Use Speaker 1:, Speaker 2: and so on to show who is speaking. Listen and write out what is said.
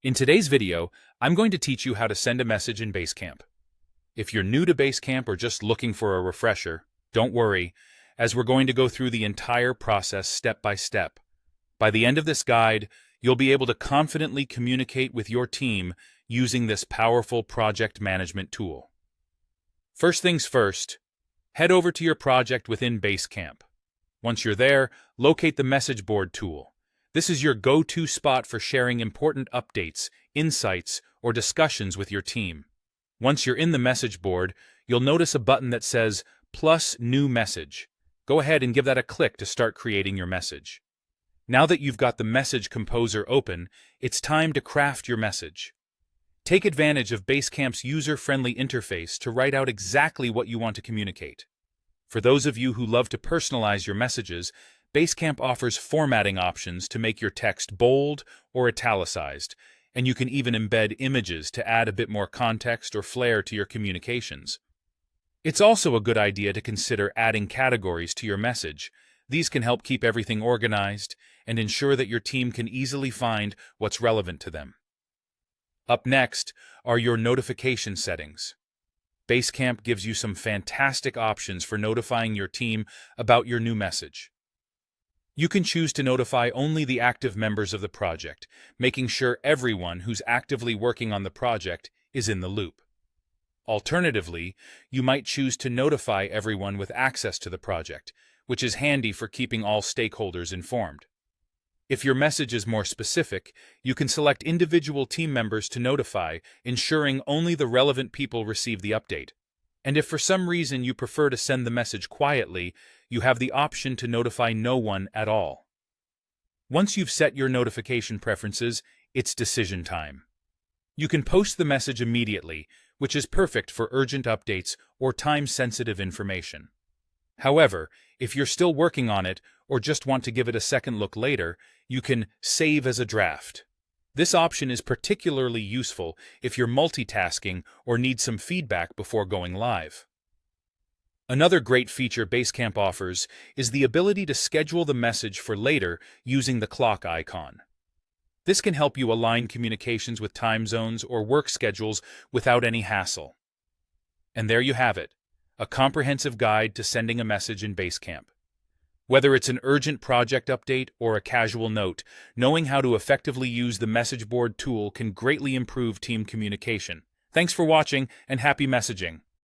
Speaker 1: In today's video, I'm going to teach you how to send a message in Basecamp. If you're new to Basecamp or just looking for a refresher, don't worry, as we're going to go through the entire process step by step. By the end of this guide, you'll be able to confidently communicate with your team using this powerful project management tool. First things first, head over to your project within Basecamp. Once you're there, locate the message board tool. This is your go-to spot for sharing important updates, insights, or discussions with your team. Once you're in the message board, you'll notice a button that says Plus New Message. Go ahead and give that a click to start creating your message. Now that you've got the message composer open, it's time to craft your message. Take advantage of Basecamp's user-friendly interface to write out exactly what you want to communicate. For those of you who love to personalize your messages, Basecamp offers formatting options to make your text bold or italicized, and you can even embed images to add a bit more context or flair to your communications. It's also a good idea to consider adding categories to your message. These can help keep everything organized and ensure that your team can easily find what's relevant to them. Up next are your notification settings. Basecamp gives you some fantastic options for notifying your team about your new message. You can choose to notify only the active members of the project, making sure everyone who's actively working on the project is in the loop. Alternatively, you might choose to notify everyone with access to the project, which is handy for keeping all stakeholders informed. If your message is more specific, you can select individual team members to notify, ensuring only the relevant people receive the update. And if for some reason you prefer to send the message quietly, you have the option to notify no one at all. Once you've set your notification preferences, it's decision time. You can post the message immediately, which is perfect for urgent updates or time-sensitive information. However, if you're still working on it or just want to give it a second look later, you can save as a draft. This option is particularly useful if you're multitasking or need some feedback before going live. Another great feature Basecamp offers is the ability to schedule the message for later using the clock icon. This can help you align communications with time zones or work schedules without any hassle. And there you have it, a comprehensive guide to sending a message in Basecamp. Whether it's an urgent project update or a casual note, knowing how to effectively use the message board tool can greatly improve team communication. Thanks for watching and happy messaging!